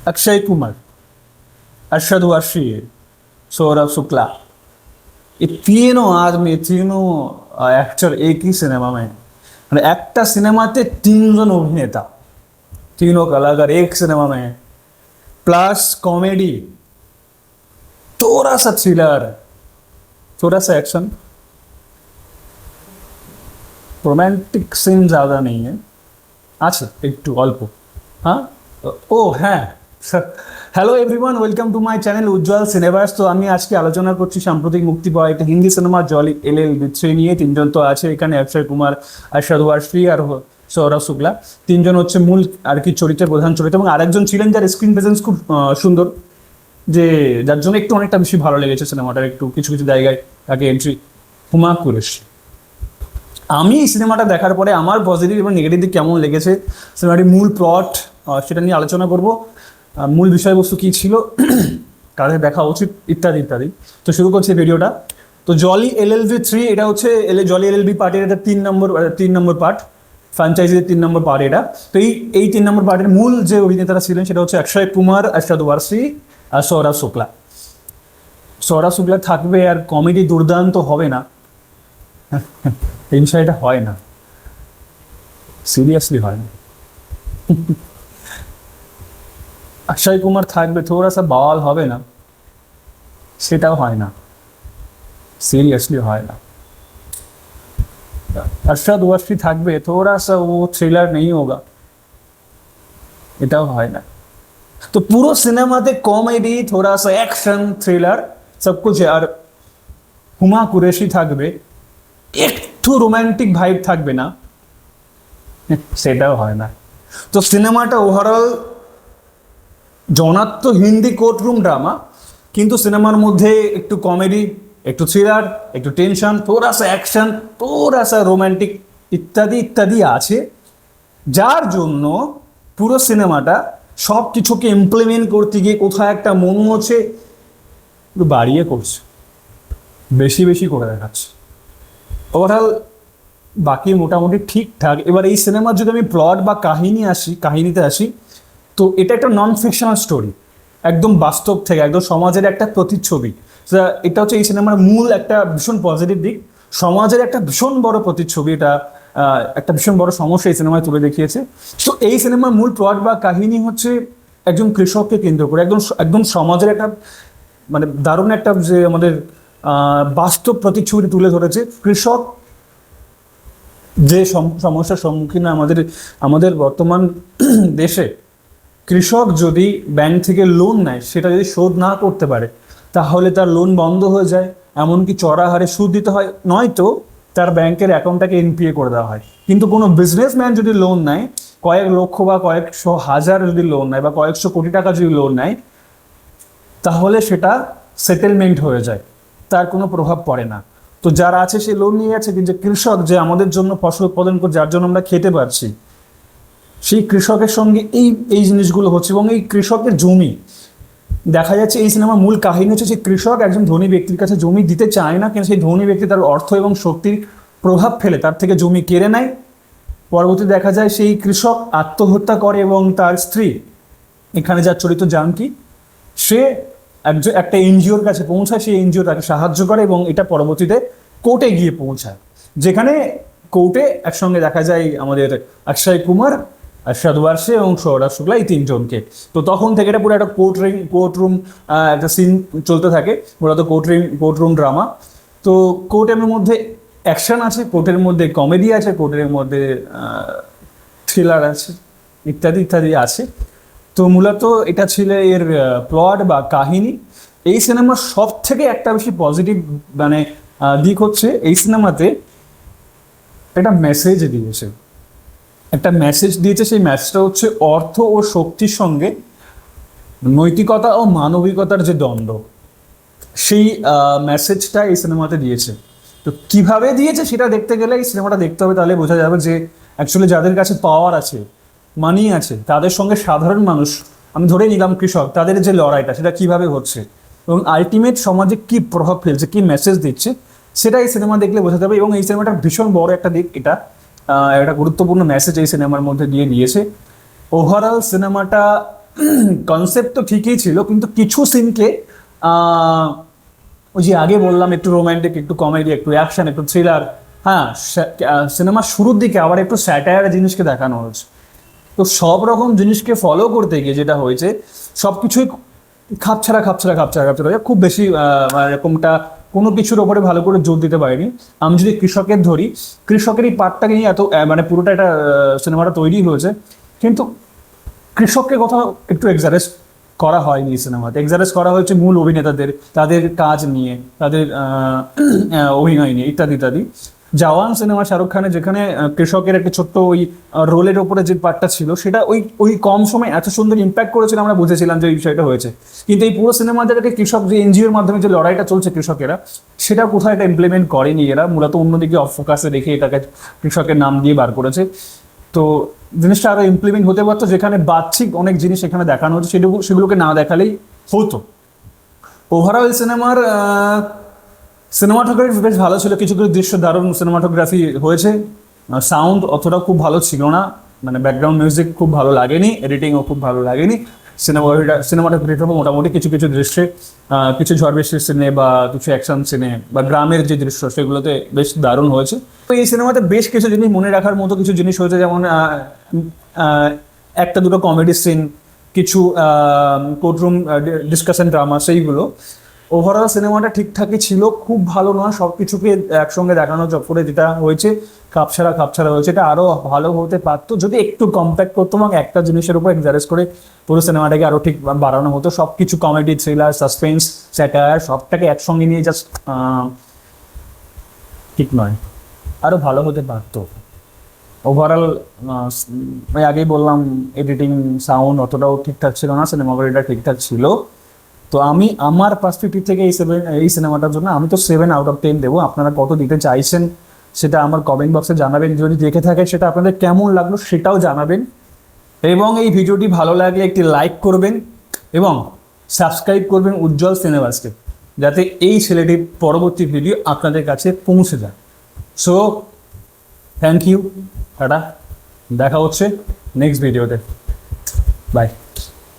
अक्षय कुमार, अरशद वारसी, सौरभ शुक्ला, ये तीनों आदमी, तीनों एक्टर एक ही सिनेमा में, মানে একটা সিনেমাতে তিনজন অভিনেতা, तीनों कलाकार एक सिनेमा में है, प्लस कॉमेडी, थोड़ा सा थ्रिलर, थोड़ा सा एक्शन, रोमांटिक सीन ज़्यादा नहीं है, अच्छा একটু অল্প। হ্যাঁ, ও হ্যাঁ, hello everyone, welcome to my channel Ujjwal Cineverse. তো আমি আজকে আলোচনা করছি সাম্প্রতিক মুক্তি পাওয়া একটা হিন্দি সিনেমা জলি LLB 3 নিয়ে। তিনজন তো আছে এখানে, অক্ষয় কুমার, আরশদ ওয়ারসি আর সৌরভ শুক্লা। তিনজন হচ্ছে মূল আর কি চরিত্রের প্রধান চরিত্র, এবং আরেকজন ছিলেন যার স্ক্রিন প্রেজেন্স খুব সুন্দর, যে যার জন্য একটু অনেকটা বেশি ভালো লেগেছে সিনেমাটার, একটু কিছু কিছু জায়গায় তাকে এন্ট্রি। হুমা কুরেশি। আমি এই সিনেমাটা দেখার পরে আমার পজিটিভ এবং নেগেটিভ দিক কেমন লেগেছে, সিনেমাটির মূল প্লট, সেটা নিয়ে আলোচনা করব, মূল বিষয়বস্তু কী ছিল, কাদের দেখা উচিত, ইত্যাদি ইত্যাদি। তো শুরু করছি ভিডিওটা। তো জলি LLB 3, এটা হচ্ছে জলি LLB পার্টের এটা 3 নম্বর পার্ট, ফ্র্যাঞ্চাইজির 3 নম্বর পার্ট এটা। তো এই 3 নম্বর পার্টের মূল যে অভিনেতারা ছিলেন সেটা হচ্ছে অক্ষয় কুমার, আরশদ ওয়ারসি আর সৌরভ শুক্লা। সৌরভ শুক্লা থাকবে, আর কমেডি দুর্দান্ত হবে না, এই বিষয়টা হয় না, সিরিয়াসলি হয় না। অক্ষয় কুমার থাকবে, থোড়া সা বাওয়াল হবে না, সেটাও হয় না, সিরিয়াসলি হয় না। अरशद वारसी থাকবে, थोड़ा सा वो थ्रिलर नहीं होगा, এটাও হয় না। তো পুরো সিনেমাতে কমেডি, थोड़ा सा एक्शन, थ्रिलर सब कुछ है। আর হুমা কুরেশি থাকবে, একটু রোমান্টিক ভাইব থাকবে না, সেটাও হয় না। তো সিনেমাটা ওভারঅল জনাত্ম হিন্দি কোর্টরুম ড্রামা, কিন্তু সিনেমার মধ্যে একটু কমেডি, একটু থ্রিলার, একটু টেনশন, থোড়া সা অ্যাকশন, থোড়া সা রোমান্টিক ইত্যাদি ইত্যাদি আছে, যার জন্য পুরো সিনেমাটা সব কিছুকে ইমপ্লিমেন্ট করতে গিয়ে কোথাও একটা মনে হচ্ছে একটু বাড়িয়ে করছে, বেশি বেশি করে দেখাচ্ছে। ওভারঅল বাকি মোটামুটি ঠিকঠাক। এবার এই সিনেমার যদি আমি প্লট বা কাহিনীতে আসি, তো এটা একটা নন ফিকশনাল স্টোরি, একদম বাস্তব থেকে, একদম সমাজের একটা প্রতিচ্ছবি। এটা হচ্ছে এই সিনেমার মূল একটা ভীষণ পজিটিভ দিক, সমাজের একটা ভীষণ বড় প্রতিচ্ছবি, এটা একটা ভীষণ বড় সমস্যা এই সিনেমায় তুলে দেখিয়েছে। তো এই সিনেমার মূল প্লট বা কাহিনী হচ্ছে একজন কৃষককে কেন্দ্র করে, একদম সমাজের একটা মানে দারুণ একটা যে আমাদের বাস্তব প্রতিচ্ছবিটি তুলে ধরেছে। কৃষক যে সমস্যার সম্মুখীন আমাদের বর্তমান দেশে, কৃষক যদি ব্যাংক থেকে লোন নেয়, সেটা যদি শোধ না করতে পারে, তাহলে তার লোন বন্ধ হয়ে যায়, এমনকি চড়া হারে সুদ দিতে হয়, নয়তো তার ব্যাংকের অ্যাকাউন্টটাকে NPA করে দেওয়া হয়। কিন্তু কোনো বিজনেসম্যান যদি লোন নেয়, কয়েক লক্ষ বা কয়েকশো হাজার যদি লোন নেয়, বা কয়েকশো কোটি টাকা যদি লোন নেয়, তাহলে সেটা সেটেলমেন্ট হয়ে যায়, তার কোনো প্রভাব পড়ে না। তো যারা আছে সে লোন নিয়ে আছে, কিন্তু কৃষক যে আমাদের জন্য ফসল উৎপাদন করে, যার জন্য আমরা খেতে পারছি, সেই কৃষকের সঙ্গে এই জিনিসগুলো হচ্ছে। এবং এই কৃষকের জমি দেখা যাচ্ছে, এই সিনেমার মূল কাহিনী হচ্ছে যে কৃষক একজন ধনী ব্যক্তির কাছে জমি দিতে চায় না, কিন্তু সেই ধনী ব্যক্তি তার অর্থ এবং শক্তির প্রভাব ফেলে তার থেকে জমি কেড়ে নেয়। পরবর্তী দেখা যায় সেই কৃষক আত্মহত্যা করে, এবং তার স্ত্রী, এখানে যার চরিত্র জানকী, সে একটা NGOর কাছে পৌঁছায়, সেই NGO তাকে সাহায্য করে, এবং এটা পরবর্তীতে কোর্টে গিয়ে পৌঁছায়, যেখানে কোর্টে একসঙ্গে দেখা যায় আমাদের অক্ষয় কুমার, আরশদ ওয়ারসি এবং সৌরভ শুক্লা, এই তিনজনকে। তো তখন থেকে এটা পুরো একটা কোর্টরুম একটা সিন চলতে থাকে, মূলত কোর্টরুম ড্রামা। তো কোর্টের মধ্যে অ্যাকশন আছে, কোর্টের মধ্যে কমেডি আছে, কোর্টের মধ্যে থ্রিলার আছে, ইত্যাদি ইত্যাদি আছে। তো মূলত এটা ছিল এর প্লট বা কাহিনী। এই সিনেমার সব থেকে একটা বেশি পজিটিভ মানে দিক হচ্ছে, এই সিনেমাতে একটা মেসেজ দিয়েছে। সেই মেসেজটা হচ্ছে অর্থ ও শক্তির সঙ্গে নৈতিকতা ও মানবিকতার যে দ্বন্দ্ব, সেই মেসেজটা এই সিনেমাতে দিয়েছে। তো কিভাবে দিয়েছে সেটা দেখতে গেলে এই সিনেমাটা দেখতে হবে, তাহলে বোঝা যাবে যে অ্যাকচুয়ালি যাদের কাছে পাওয়ার আছে, মানি আছে, তাদের সঙ্গে সাধারণ মানুষ, আমি ধরে নিলাম কৃষক, তাদের যে লড়াইটা সেটা কিভাবে হচ্ছে, এবং আলটিমেট সমাজে কি প্রভাব ফেলছে, কি মেসেজ দিচ্ছে, সেটা এই সিনেমা দেখলে বোঝা যাবে। এবং এই সিনেমাটার ভীষণ বড় একটা দিক, এটা একটা গুরুত্বপূর্ণ মেসেজ এই সিনেমার মধ্যে দিয়েছে। ওভারঅল সিনেমাটা কনসেপ্ট তো ঠিকই ছিল, কিন্তু কিছু সিনকে ওই যে আগে বললাম একটু রোমান্টিক, একটু কমেডি, একটু অ্যাকশন, একটু থ্রিলার, হ্যাঁ সিনেমার শুরুর দিকে আবার একটু স্যাটায়ার জিনিসকে দেখানো হয়েছে। তো সব রকম জিনিসকে ফলো করতে গিয়ে যেটা হয়েছে, সব কিছুই খাপছাড়া খাপছাড়া খাপছাড়া খাপছাড়া হয়ে খুব বেশি এরকমটা কোনো কিছুর ওপরে ভালো করে জোর দিতে পারিনি। আমি যদি কৃষকের ধরি, কৃষকের এই পার্টটাকে নিয়ে এত মানে পুরোটা একটা সিনেমাটা তৈরি হয়েছে, কিন্তু কৃষককে কোথাও একটু এক্সারেস করা হয়নি এই সিনেমাতে। এক্সারেস করা হয়েছে মূল অভিনেতাদের, তাদের কাজ নিয়ে, তাদের অভিনয় নিয়ে, ইত্যাদি ইত্যাদি। জওয়ান সিনেমা শাহরুখ খানের, যেখানে কৃষকের একটা ছোট্ট ওই রোলের ওপরে যে পার্টটা ছিল, সেটা ওই ওই কম সময় এত সুন্দর ইম্প্যাক্ট করেছিল, আমরা বুঝেছিলাম যে এই বিষয়টা হয়েছে। কিন্তু এই পুরো সিনেমাটাকে কৃষক যে এনজিওর মাধ্যমে যে লড়াইটা চলছে কৃষকেরা, সেটা কোথাও এটা ইমপ্লিমেন্ট করেনি এরা, মূলত অন্যদিকে অফ ফোকাসে রেখে এটাকে কৃষকের নাম দিয়ে বার করেছে। তো জিনিসটা আরো ইমপ্লিমেন্ট হতে পারতো, যেখানে বাহ্যিক অনেক জিনিস এখানে দেখানো হচ্ছে, সেগুলোকে না দেখালেই হতো। ওভারঅল সিনেমাটোগ্রাফি বেশ ভালো ছিল, কিছু কিছু দৃশ্য দারুণ সিনেমাটোগ্রাফি হয়েছে। সাউন্ড অতটা খুব ভালো ছিল না, মানে ব্যাকগ্রাউন্ড মিউজিক খুব ভালো লাগেনি, এডিটিংও খুব ভালো লাগেনি। সিনেমাটোগ্রাফিটা মোটামুটি কিছু কিছু দৃশ্যে, কিছু ঝড় বৃষ্টির সিনে বা কিছু অ্যাকশন সিনে বা গ্রামের যে দৃশ্য, সেগুলোতে বেশ দারুণ হয়েছে। তো এই সিনেমাতে বেশ কিছু জিনিস মনে রাখার মতো কিছু জিনিস হয়েছে, যেমন একটা দুটো কমেডি সিন, কিছু কোর্টরুম ডিসকাশন ড্রামা, সেইগুলো। ওভারঅল সিনেমাটা ঠিকঠাকই ছিল, খুব ভালো নয়। সব কিছুকে একসঙ্গে দেখানো চক্করে যেটা হয়েছে, খাপছাড়া খাপছাড়া হয়েছে। এটা আরও ভালো হতে পারতো যদি একটু কম্প্যাক্ট করতো এবং একটা জিনিসের উপর এক্সারেস করে পুরো সিনেমাটাকে আরও ঠিক বাড়ানো হতো। সব কিছু কমেডি, থ্রিলার, সাসপেন্স, স্যাটায়ার সবটাকে একসঙ্গে নিয়ে জাস্ট ঠিক নয়, আরও ভালো হতে পারতো। ওভারঅল আমি আগেই বললাম, এডিটিং, সাউন্ড অতটাও ঠিকঠাক ছিল না, সিনেমাটোগ্রাফিটা ঠিকঠাক ছিল। তো আমি আমার পার্সপেক্টিভ থেকে এই সিনেমাটার জন্য আমি তো 7/10 দেবো। আপনারা কত দিতে চাইছেন সেটা আমার কমেন্ট বক্সে জানাবেন। যদি দেখে থাকে সেটা আপনাদের কেমন লাগলো সেটাও জানাবেন, এবং এই ভিডিওটি ভালো লাগলে একটি লাইক করবেন এবং সাবস্ক্রাইব করবেন উজ্জ্বল সিনেমাসকে, যাতে এই ছেলেটির পরবর্তী ভিডিও আপনাদের কাছে পৌঁছে যায়। সো থ্যাংক ইউ, টাটা, দেখা হচ্ছে নেক্সট ভিডিওতে, বাই।